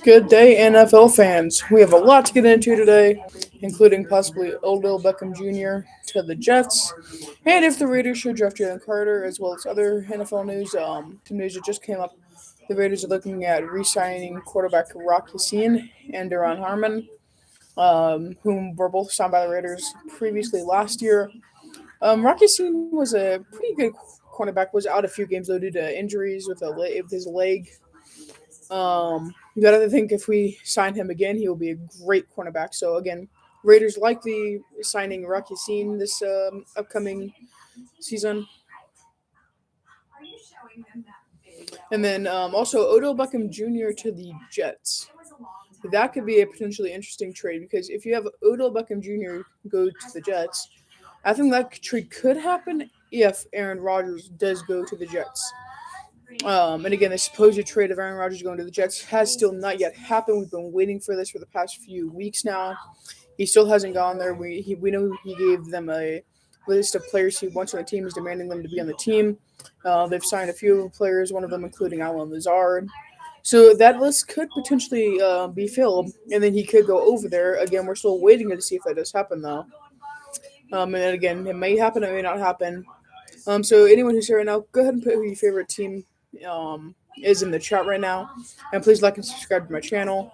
Good day, NFL fans. We have a lot to get into today, including possibly Odell Beckham Jr. to the Jets, and if the Raiders should draft Jalen Carter, as well as other NFL news. Some news that just came up. The Raiders are looking at re-signing quarterback Rock Ya-Sin and Duron Harmon, whom were both signed by the Raiders previously last year. Rock Ya-Sin was a pretty good cornerback. Was out a few games though due to injuries with his leg. You got to think if we sign him again, he will be a great cornerback. So again, Raiders likely signing Rock Ya-Sin this upcoming season, and then also Odell Beckham Jr. to the Jets. That could be a potentially interesting trade because if you have Odell Beckham Jr. go to the Jets, I think that trade could happen if Aaron Rodgers does go to the Jets. And again, the supposed trade of Aaron Rodgers going to the Jets has still not yet happened. We've been waiting for this for the past few weeks now. He still hasn't gone there. We know he gave them a list of players he wants on the team. He's demanding them to be on the team. They've signed a few players, one of them including Allen Lazard. So that list could potentially be filled, and then he could go over there. Again, we're still waiting to see if that does happen, though. And then again, it may happen, it may not happen. So anyone who's here right now, go ahead and put who your favorite team is in the chat right now, and please like and subscribe to my channel.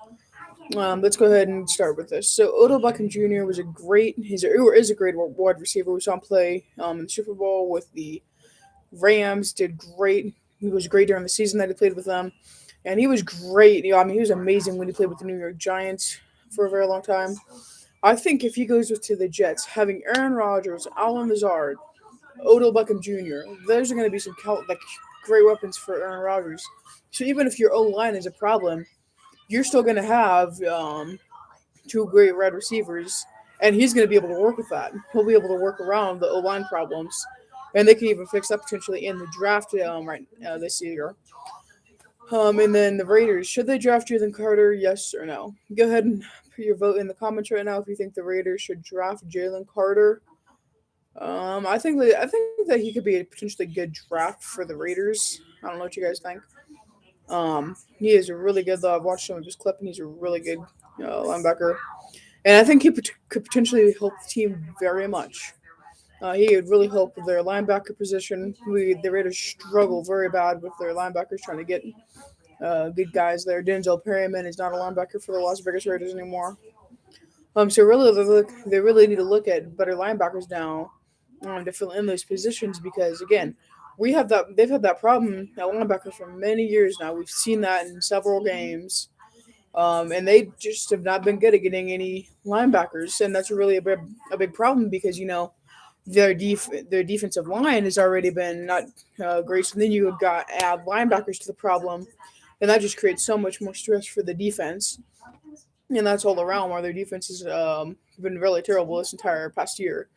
Let's go ahead and start with this. So Odell Beckham Jr. is a great wide receiver. We saw him play in the Super Bowl with the Rams. Did great. He was great during the season that he played with them, and he was great. He was amazing when he played with the New York Giants for a very long time. I think if he goes to the Jets, having Aaron Rodgers, Allen Lazard, Odell Beckham Jr., those are going to be some great weapons for Aaron Rodgers. So even if your O line is a problem, you're still going to have two great wide receivers, and he's going to be able to work with that. He'll be able to work around the O line problems, and they can even fix that potentially in the draft this year. And then the Raiders, should they draft Jalen Carter? Yes or no? Go ahead and put your vote in the comments right now if you think the Raiders should draft Jalen Carter. I think that he could be a potentially good draft for the Raiders. I don't know what you guys think. He is a really good, though. I've watched some of his clip, and he's a really good linebacker. And I think he could potentially help the team very much. He would really help their linebacker position. The Raiders struggle very bad with their linebackers trying to get good guys there. Denzel Perryman is not a linebacker for the Las Vegas Raiders anymore. So really, they really need to look at better linebackers now to fill in those positions because again, they've had that problem at linebacker for many years now. We've seen that in several games, and they just have not been good at getting any linebackers, and that's really a big problem because their defensive line has already been not great. So then you got add linebackers to the problem, and that just creates so much more stress for the defense. And that's all around where their defense has been really terrible this entire past year.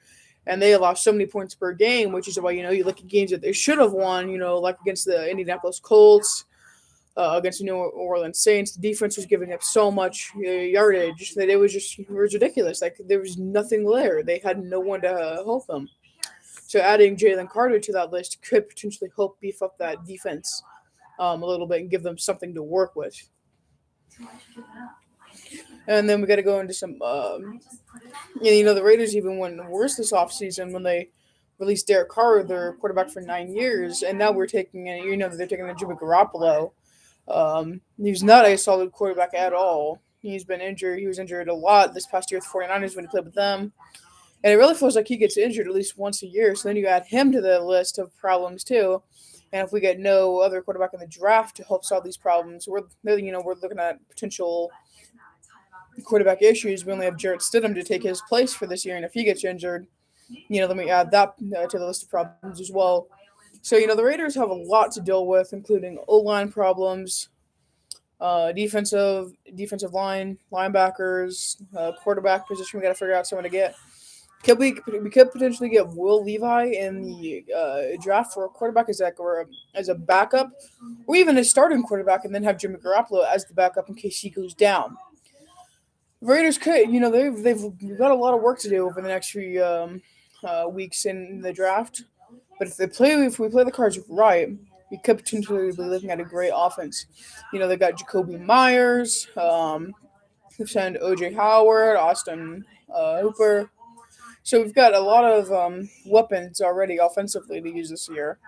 And they lost so many points per game, which is why, you look at games that they should have won, like against the Indianapolis Colts, against the New Orleans Saints. The defense was giving up so much yardage that it was ridiculous. Like, there was nothing there. They had no one to help them. So adding Jalen Carter to that list could potentially help beef up that defense a little bit and give them something to work with. And then we got to go into some, the Raiders even went worse this offseason when they released Derek Carr, their quarterback for 9 years, and now they're taking in Jimmy Garoppolo. He's not a solid quarterback at all. He's been injured. He was injured a lot this past year with the 49ers when he played with them. And it really feels like he gets injured at least once a year. So then you add him to the list of problems too. And if we get no other quarterback in the draft to help solve these problems, we're looking at potential quarterback issues. We only have Jarrett Stidham to take his place for this year, and if he gets injured, then we add that to the list of problems as well. So the Raiders have a lot to deal with, including O-line problems, defensive line, linebackers, quarterback position. We got to figure out someone to get. We could potentially get Will Levi in the draft for a quarterback as a backup, or even a starting quarterback, and then have Jimmy Garoppolo as the backup in case he goes down. Raiders could, they've got a lot of work to do over the next few weeks in the draft. But if we play the cards right, we could potentially be looking at a great offense. They got Jacoby Myers, they've signed OJ Howard, Austin Hooper. So we've got a lot of weapons already offensively to use this year.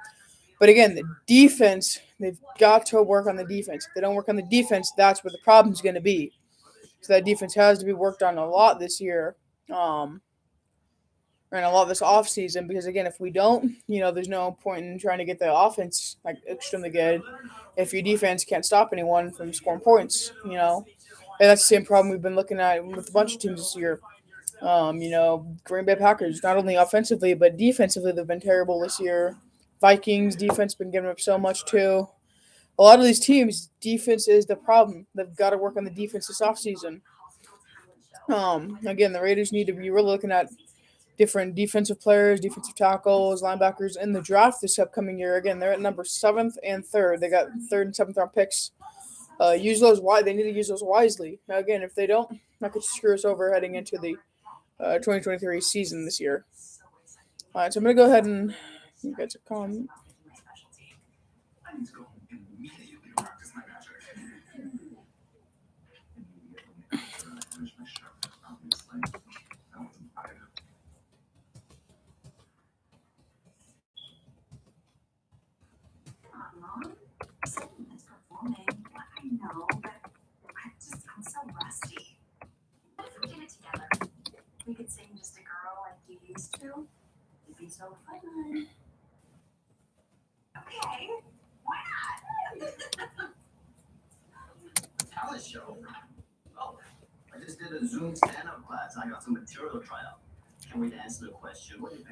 But again, the defense, they've got to work on the defense. If they don't work on the defense, that's where the problem's going to be. So that defense has to be worked on a lot this year. Um, and a lot this offseason because again, if we don't, there's no point in trying to get the offense like extremely good if your defense can't stop anyone from scoring points. And that's the same problem we've been looking at with a bunch of teams this year. Green Bay Packers, not only offensively but defensively, they've been terrible this year. Vikings defense been giving up so much too. A lot of these teams, defense is the problem. They've got to work on the defense this offseason. Again, the Raiders need to be really looking at different defensive players, defensive tackles, linebackers in the draft this upcoming year. Again, they're at number 7th and 3rd. They got 3rd and 7th round picks. Use those They need to use those wisely. Again, if they don't, that could screw us over heading into the 2023 season this year. All right, so I'm gonna go ahead and you guys are calm.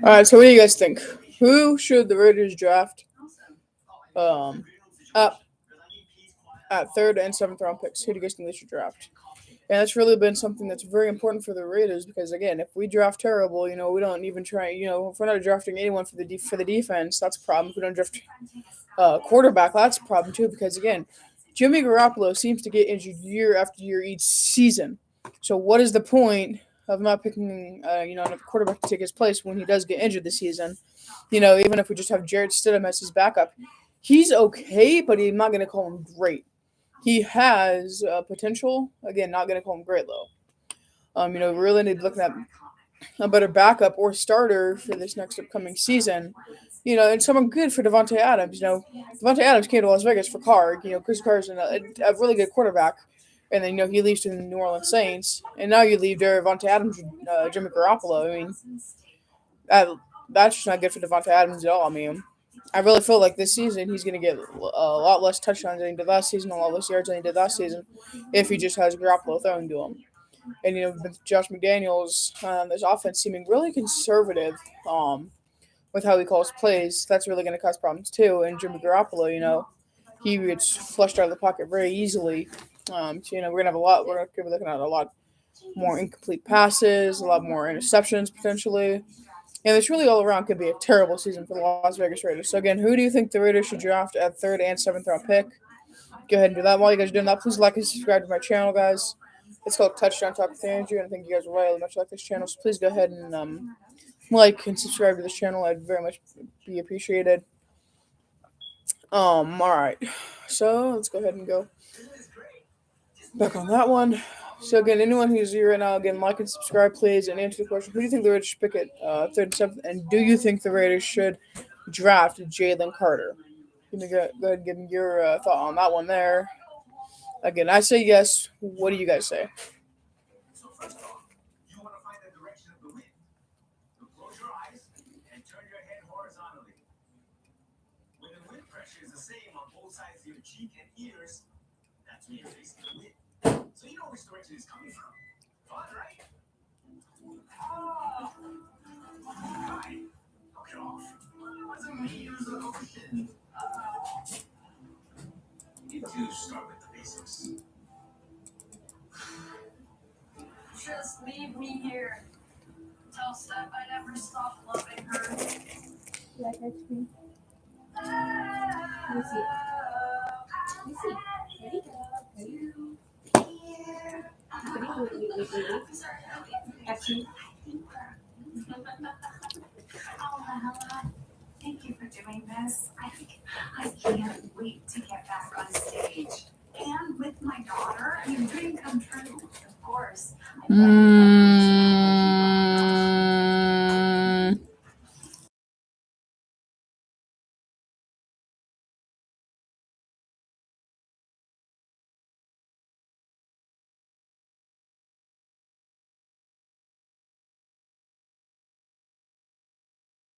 All right, so what do you guys think? Who should the Raiders draft? Um, up at 3rd and 7th round picks. Who do you guys think they should draft? And that's really been something that's very important for the Raiders because again, if we draft terrible, we don't even try. If we're not drafting anyone for the defense, that's a problem. If we don't draft quarterback, that's a problem too because again, Jimmy Garoppolo seems to get injured year after year each season. So what is the point of not picking another quarterback to take his place when he does get injured this season? Even if we just have Jarrett Stidham as his backup, he's okay, but I'm not going to call him great. He has potential. Again, not going to call him great though. We really need to look at a better backup or starter for this next upcoming season. And someone good for Devontae Adams. Devontae Adams came to Las Vegas for Carr. Chris Carr's a really good quarterback. And then, he leaves to the New Orleans Saints. And now you leave Devontae Adams, Jimmy Garoppolo. I mean, that's just not good for Devontae Adams at all. I mean, I really feel like this season he's going to get a lot less touchdowns than he did last season, a lot less yards than he did last season, if he just has Garoppolo throwing to him. And with Josh McDaniels, this offense seeming really conservative, with how he calls plays, that's really going to cause problems too. And Jimmy Garoppolo, he gets flushed out of the pocket very easily. We're going to be looking at a lot more incomplete passes, a lot more interceptions potentially. And this really all around could be a terrible season for the Las Vegas Raiders. So again, who do you think the Raiders should draft at 3rd and 7th round pick? Go ahead and do that. While you guys are doing that, please like and subscribe to my channel, guys. It's called Touchdown Talk with Andrew, and I think you guys will really much like this channel. So please go ahead and like and subscribe to this channel. I'd very much be appreciated. All right. So let's go ahead and go back on that one. So again, anyone who's here right now, again, like and subscribe, please, and answer the question: who do you think the Raiders should pick at 3rd and 7th? And do you think the Raiders should draft Jalen Carter? Go ahead and give me your thought on that one there. Again, I say yes. What do you guys say? Just leave me here. Tell Steph I never stopped loving her. Like ice cream. Let me see. Let me see. Ready? Wait. Actually. Thank you for doing this. I can't wait to get back on stage. And with my daughter, a dream come true, of course. I bet